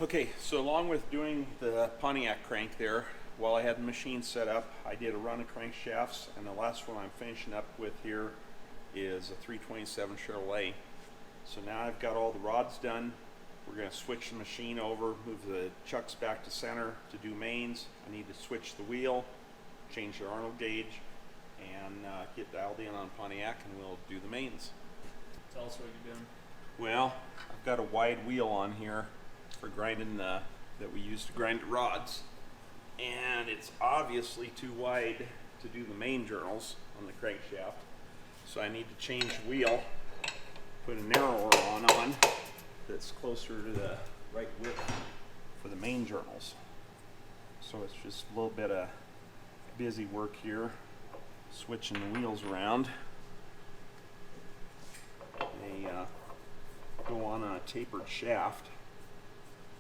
Okay, so along with doing the Pontiac crank there, while I had the machine set up, I did a run of crankshafts, and the last one I'm finishing up with here is a 327 Chevrolet. So now I've got all the rods done. We're going to switch the machine over, move the chucks back to center to do mains. I need to switch the wheel, change the Arnold gauge, and get dialed in on Pontiac, and we'll do the mains. Tell us what you're doing. Well, I've got a wide wheel on here for grinding that we use to grind the rods, and it's obviously too wide to do the main journals on the crankshaft, so I need to change the wheel, put a narrower one on that's closer to the right width for the main journals. So it's just a little bit of busy work here, switching the wheels around. They go on a tapered shaft.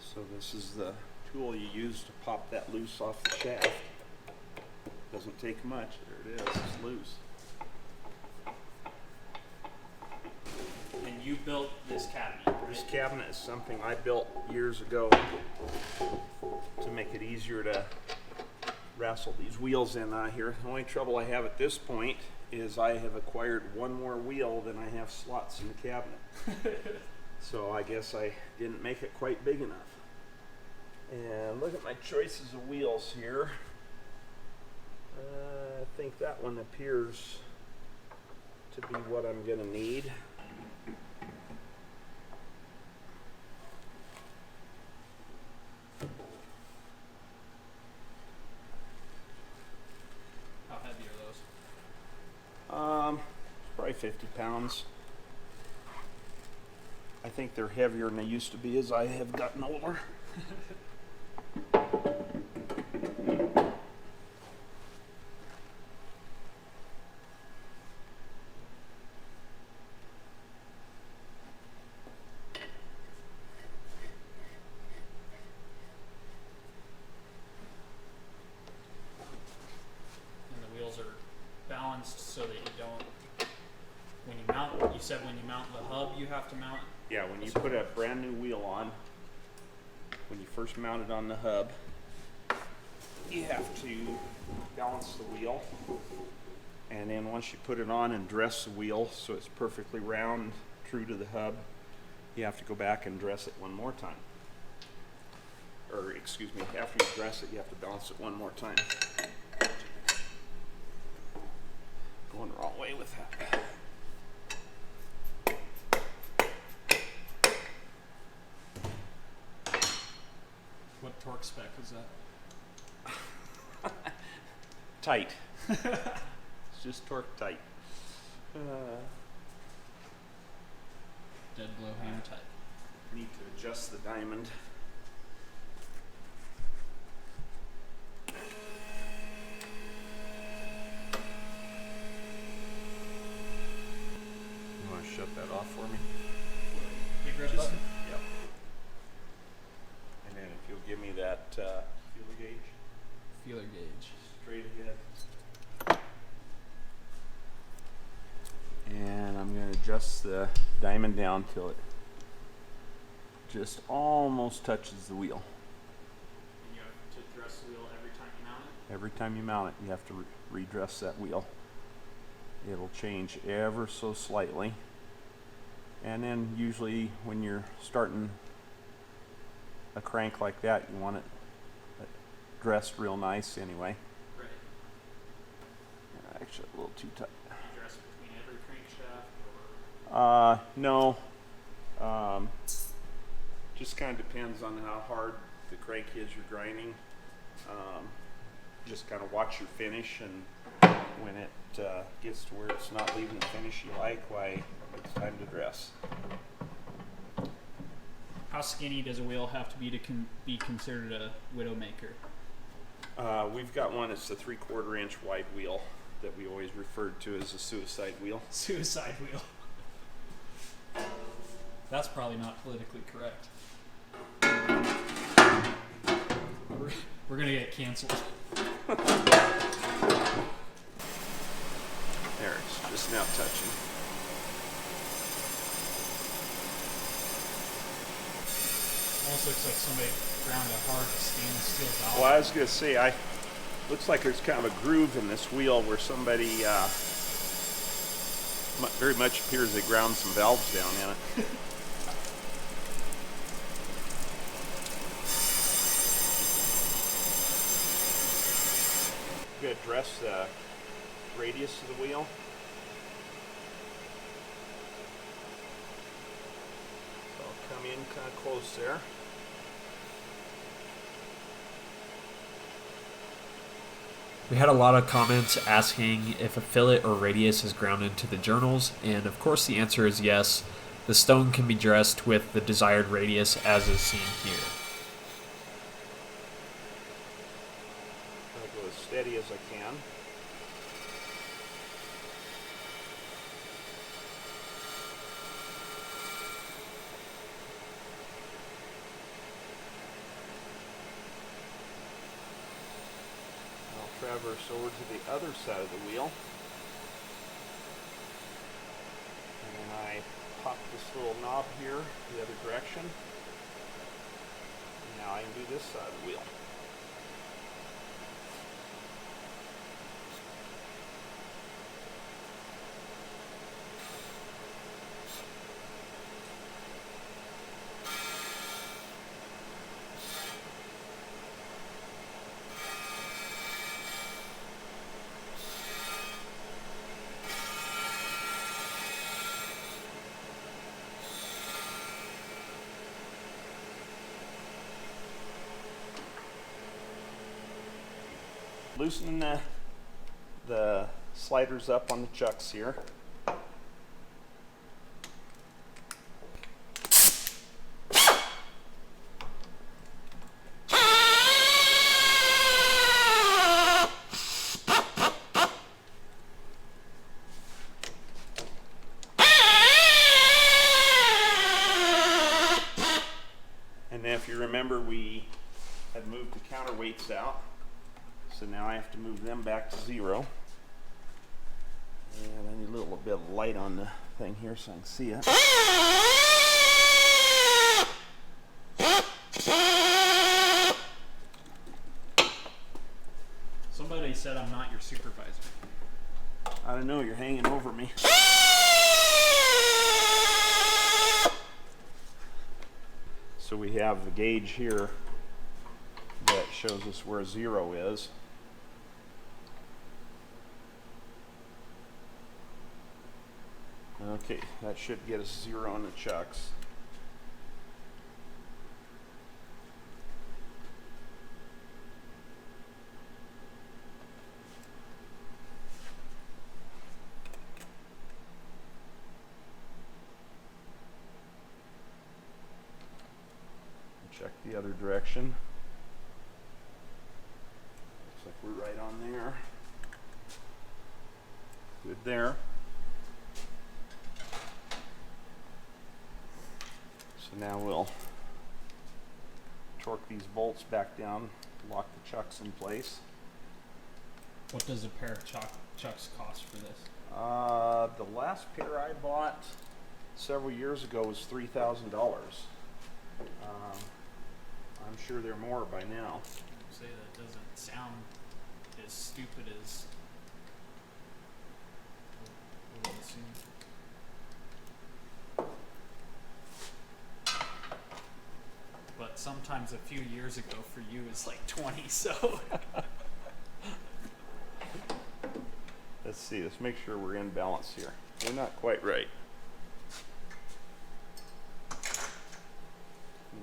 So this is the tool you use to pop that loose off the shaft. Doesn't take much. There it is. It's loose. And you built this cabinet, right? This cabinet is something I built years ago to make it easier to wrestle these wheels in here. The only trouble I have at this point is I have acquired one more wheel than I have slots in the cabinet. So I guess I didn't make it quite big enough. And look at my choices of wheels here. I think that one appears to be what I'm going to need. How heavy are those? Probably 50 pounds. I think they're heavier than they used to be as I have gotten older. And the wheels are balanced so that you don't, when you mount, you said when you mount the hub you have to mount? Yeah, when you put a brand new wheel on, when you first mount it on the hub, you have to balance the wheel. And then once you put it on and dress the wheel so it's perfectly round, true to the hub, you have to go back and dress it one more time. Or excuse me, after you dress it, you have to balance it one more time. Going the wrong way with that. What torque spec is that? Tight. It's just torque tight. Dead blow hand tight. Need to adjust the diamond. You want to shut that off for me? Big red Just- button? Yep. And then if you'll give me that feeler gauge, Feeler gauge. straight ahead. And I'm going to adjust the diamond down till it just almost touches the wheel. And you have to dress the wheel every time you mount it? Every time you mount it, you have to redress that wheel. It'll change ever so slightly. And then usually when you're starting a crank like that, you want it dressed real nice anyway. Right. Actually, a little too tight. You dress between every crankshaft or? No. Just kind of depends on how hard the crank is you're grinding. Just kind of watch your finish, and when it gets to where it's not leaving the finish you like, why it's time to dress. How skinny does a wheel have to be be considered a widowmaker? We've got one that's a 3/4 inch wide wheel that we always referred to as a suicide wheel. Suicide wheel. That's probably not politically correct. We're gonna get canceled. There, it's just now touching. Almost looks like somebody ground a hard stainless steel valve. Well, I was gonna say, looks like there's kind of a groove in this wheel where somebody very much appears they ground some valves down in it. Good, address the radius of the wheel. So I'll come in kind of close there. We had a lot of comments asking if a fillet or radius is ground into the journals, and of course the answer is yes. The stone can be dressed with the desired radius as is seen here. I'll go as steady as I can. Traverse over to the other side of the wheel, and then I pop this little knob here the other direction. Now I can do this side of the wheel. Loosening the sliders up on the chucks here. And then if you remember, we had moved the counterweights out. So now I have to move them back to 0. And I need a little bit of light on the thing here so I can see it. Somebody said I'm not your supervisor. I don't know, you're hanging over me. So we have the gauge here that shows us where 0 is. Okay, that should get us 0 on the chucks. Check the other direction. Looks like we're right on there. Good there. So now we'll torque these bolts back down, lock the chucks in place. What does a pair of chucks cost for this? The last pair I bought several years ago was $3,000. I'm sure they're more by now. Say that doesn't sound as stupid as I would assume. But sometimes a few years ago for you is like 20, so. Let's see, let's make sure we're in balance here. We're not quite right.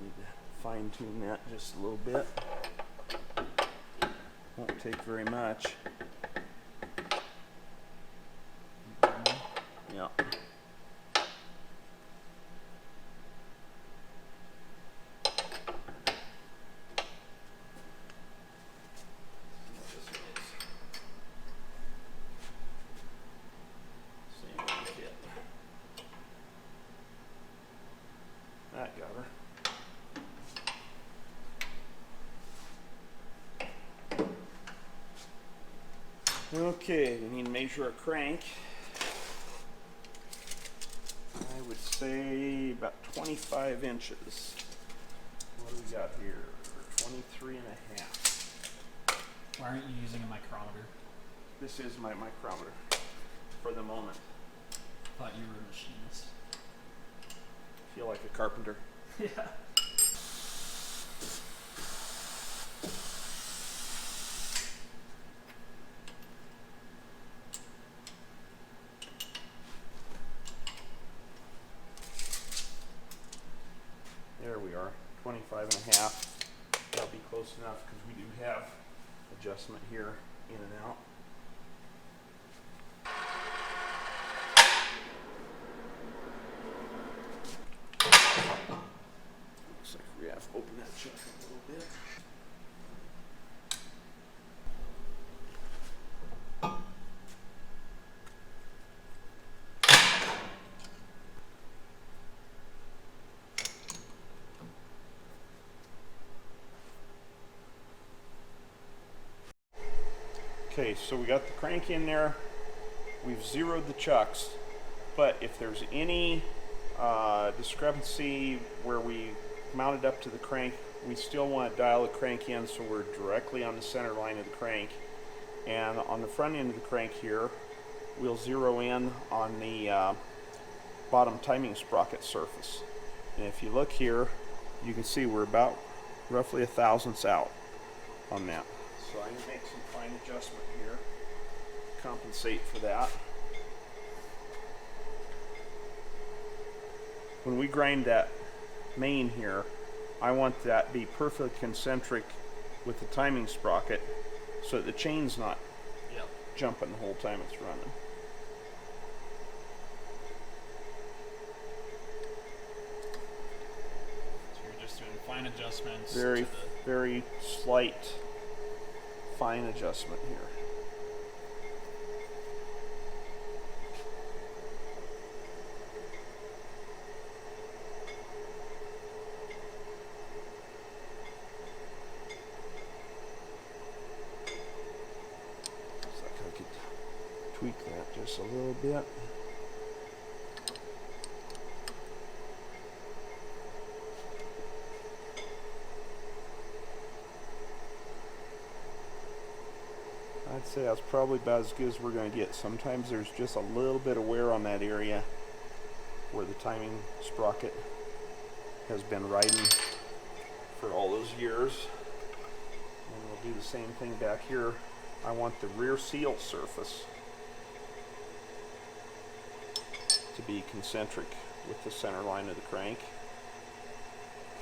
Need to fine tune that just a little bit. Won't take very much. Yeah. That got her. Okay, we need to measure our crank. I would say about 25 inches. what do we got here? 23 and a half. Why aren't you using a micrometer? This is my micrometer for the moment. Thought you were a machinist. Feel like a carpenter. Yeah. There we are, 25 and a half. That'll be close enough because we do have adjustment here in and out. Looks like we have to open that chuck a little bit. Okay, so we got the crank in there. We've zeroed the chucks, but if there's any discrepancy where we mounted up to the crank, we still want to dial the crank in so we're directly on the center line of the crank. And on the front end of the crank here, we'll zero in on the bottom timing sprocket surface. And if you look here, you can see we're about roughly a thousandths out on that. So I'm going to make some fine adjustment here, compensate for that. When we grind that main here, I want that to be perfectly concentric with the timing sprocket so that the chain's not jumping the whole time it's running. So you're just doing fine adjustments. Very, very slight fine adjustment here. Looks like I could tweak that just a little bit. I'd say that's probably about as good as we're going to get. Sometimes there's just a little bit of wear on that area where the timing sprocket has been riding for all those years. And we'll do the same thing back here. I want the rear seal surface to be concentric with the center line of the crank.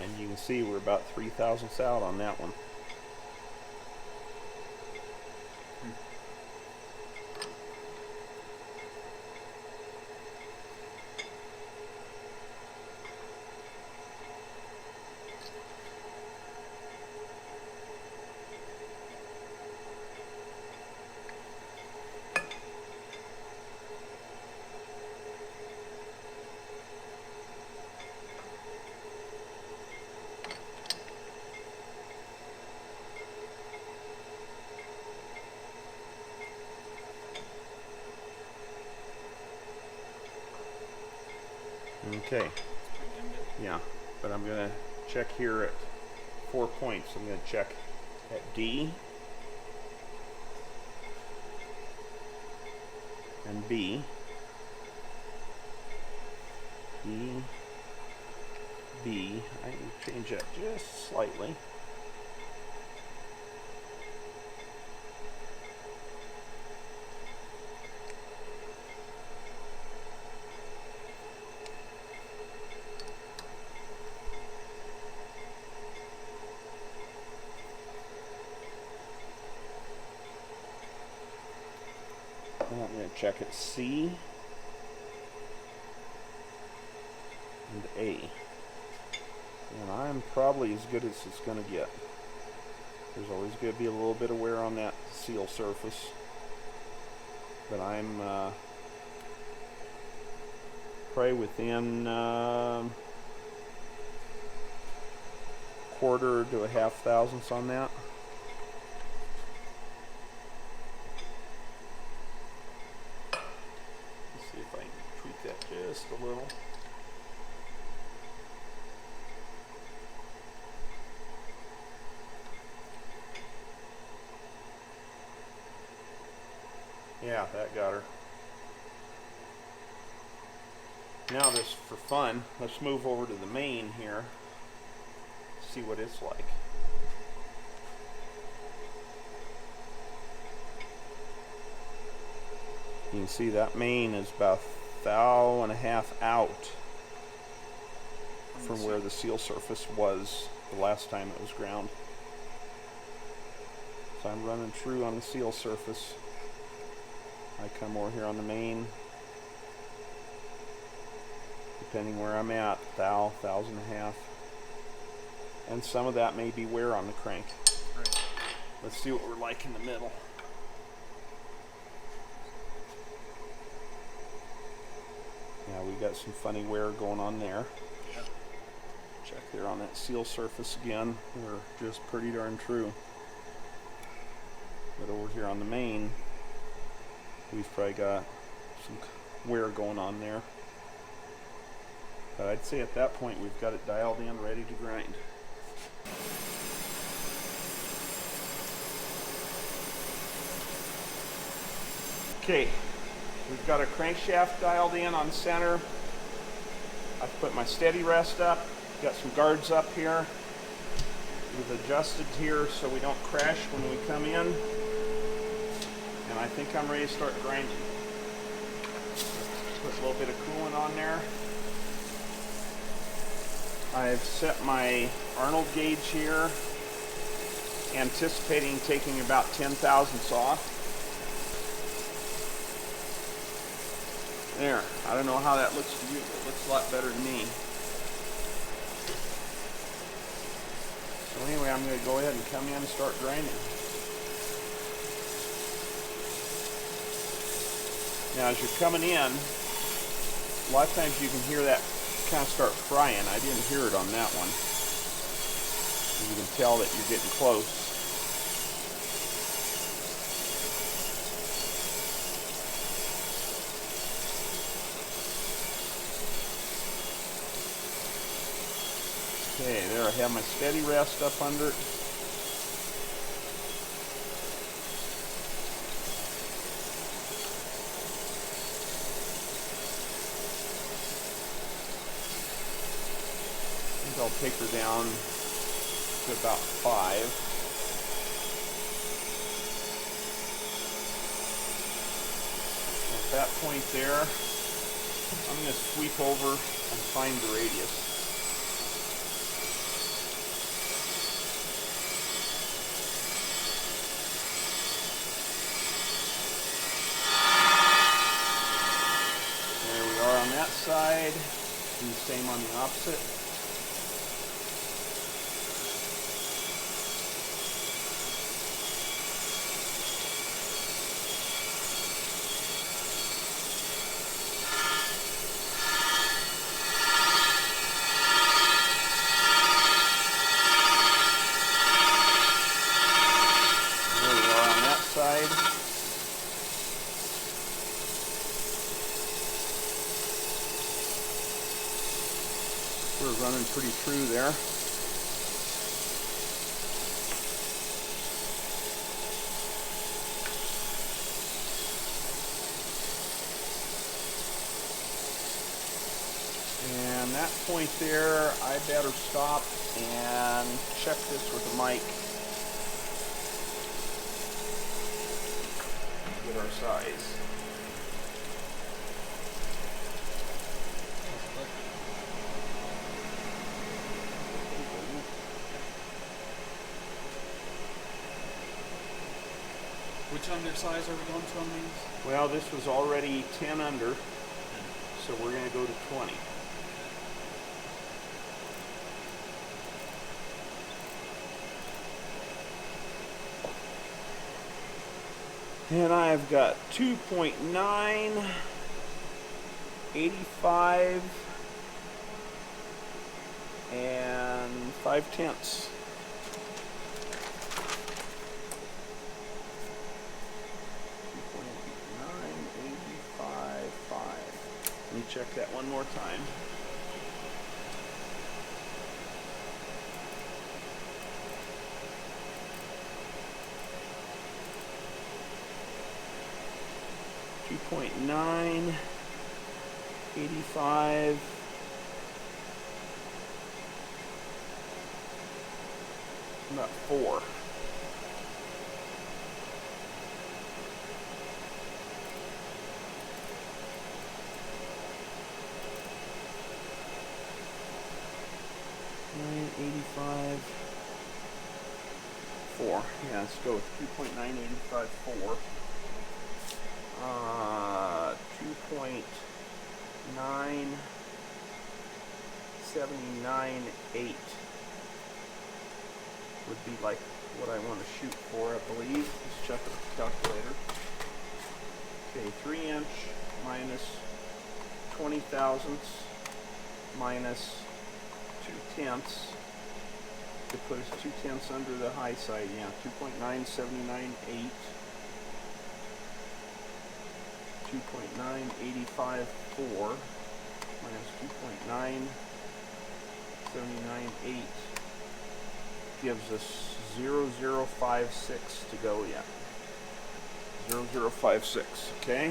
And you can see we're about 3 thousandths out on that one. Okay, yeah, but I'm going to check here at 4 points. I'm going to check at D and B, E, B. I can change that just slightly. And I'm going to check at C and A. And I'm probably as good as it's going to get. There's always going to be a little bit of wear on that seal surface. But I'm probably within quarter to a half thousandths on that. See if I can tweak that just a little. Yeah, that got her. Now this, for fun, let's move over to the main here. See what it's like. You can see that main is about a thou and a half out from where the seal surface was the last time it was ground. So I'm running true on the seal surface. I come over here on the main, depending where I'm at, thou and a half. And some of that may be wear on the crank. Right. Let's see what we're like in the middle. Yeah, we got some funny wear going on there. Yep. Check there on that seal surface again. We're just pretty darn true. But over here on the main, we've probably got some wear going on there. But I'd say at that point we've got it dialed in, ready to grind. Okay, we've got a crankshaft dialed in on center. I've put my steady rest up, got some guards up here. We've adjusted here so we don't crash when we come in. And I think I'm ready to start grinding. Put a little bit of coolant on there. I've set my Arnold gauge here, anticipating taking about 10,000ths off. There, I don't know how that looks to you, but it looks a lot better to me. So anyway, I'm going to go ahead and come in and start grinding. Now as you're coming in, a lot of times you can hear that kind of start frying. I didn't hear it on that one. You can tell that you're getting close. Okay, there I have my steady rest up under it. I'll take her down to about 5. At that point there, I'm going to sweep over and find the radius. There we are on that side, and the same on the opposite. We're running pretty true there. And that point there, I better stop and check this with the mic. Get our size. Which undersize are we going to on these? Well, this was already 10 under, so we're going to go to 20. And I've got 2.9, 85, and 5/10. Let me check that one more time. 2.985. About 4. $9.85. 4. Yeah, let's go with 2.9854. 2.9798 would be like what I want to shoot for, I believe. Let's check the calculator. Okay, 3 inch minus 20 thousandths minus 2/10 to put us 2/10 under the high side. Yeah, 2.9798. 2.9854 minus 2.9798 gives us 0056 to go yet. 0056, okay? I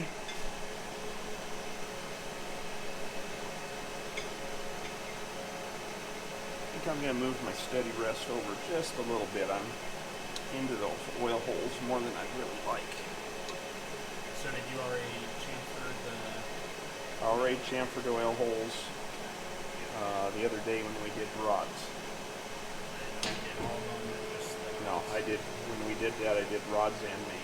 think I'm going to move my steady rest over just a little bit. I'm into those oil holes more than I'd really like. So did you already chamfer the... Already chamfered oil holes the other day when we did rods. You did all of them, or just the No, rods? I did, when we did that, I did rods and mains.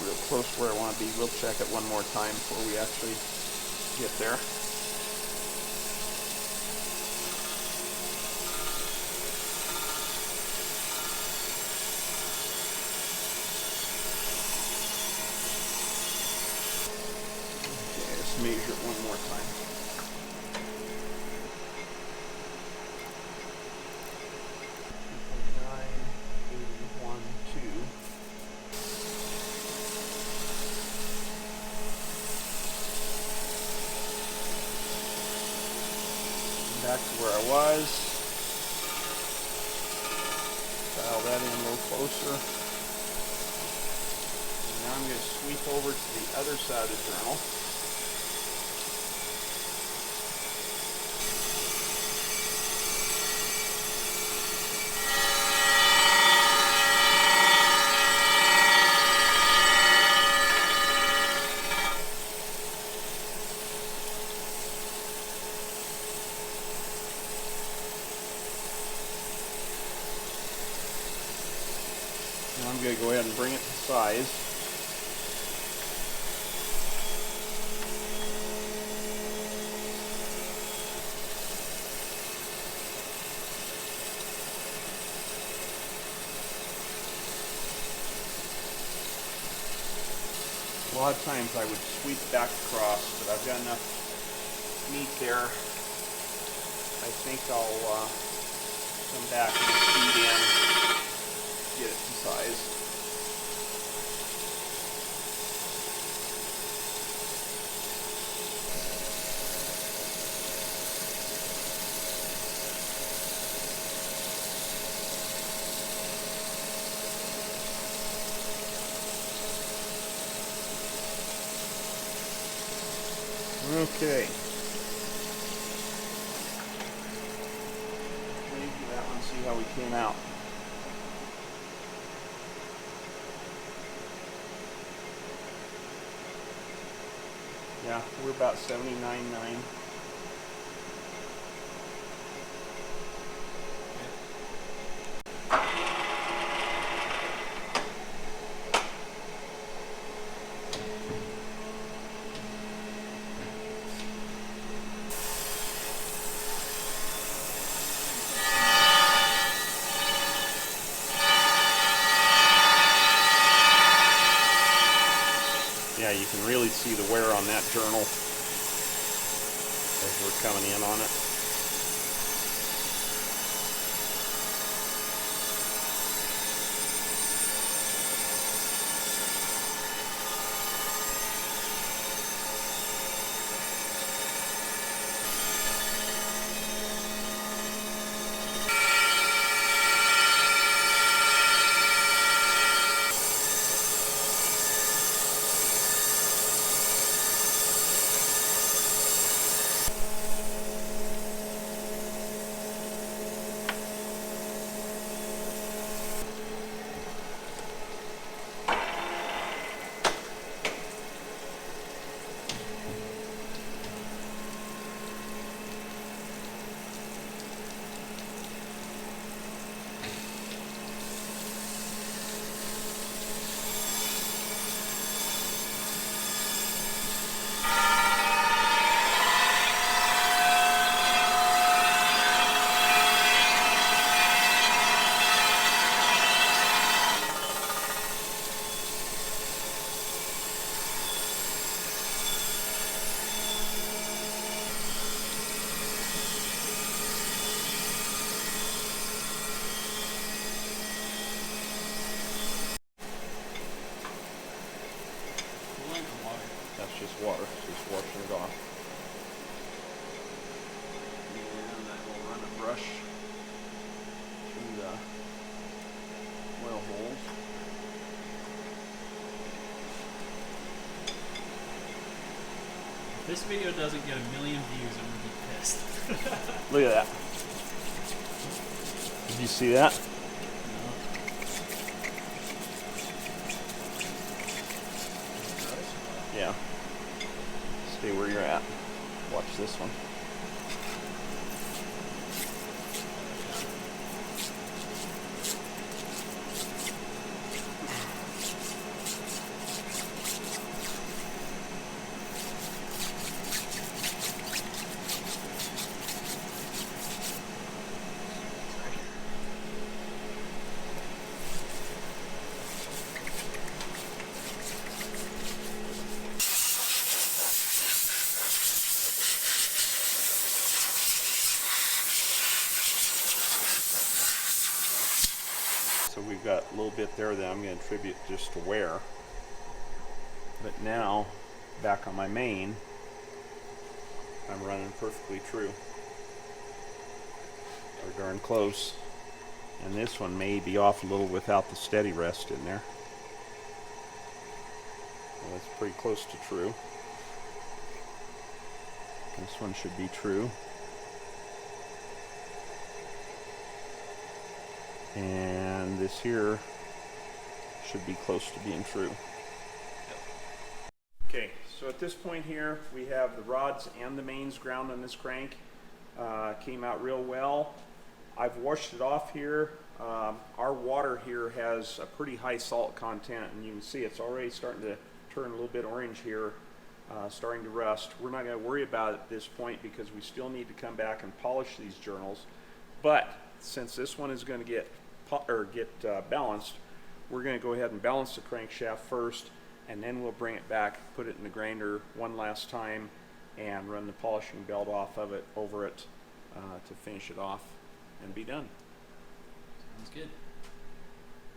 Real close where I want to be. We'll check it one more time before we actually get there. Okay, let's measure it one more time. Back to where I was. Dial that in a little closer. And now I'm going to sweep over to the other side of the journal. Now I'm going to go ahead and bring it to size. A lot of times I would sweep back across, but I've got enough meat there. I think I'll come back and feed in, get it to size. Okay. Wait for that one, see how we came out. Yeah, we're about 79.9. Yeah, you can really see the wear on that journal as we're coming in on it. That's just water, just washing it off. And that will run a brush through the oil holes. If this video doesn't get 1 million views, I'm gonna be pissed. Look at that. Did you see that? Yeah. Stay where you're at. Watch this one. So we've got a little bit there that I'm going to attribute just to wear. But now, back on my main, I'm running perfectly true. Or darn close. And this one may be off a little without the steady rest in there. Well, that's pretty close to true. This one should be true. And this here should be close to being true. Okay, so at this point here, we have the rods and the mains ground on this crank. Came out real well. I've washed it off here. Our water here has a pretty high salt content, and you can see it's already starting to turn a little bit orange here, starting to rust. We're not going to worry about it at this point because we still need to come back and polish these journals. But since this one is going to get balanced, we're going to go ahead and balance the crankshaft first, and then we'll bring it back, put it in the grinder one last time, and run the polishing belt off of it over it to finish it off and be done. Sounds good.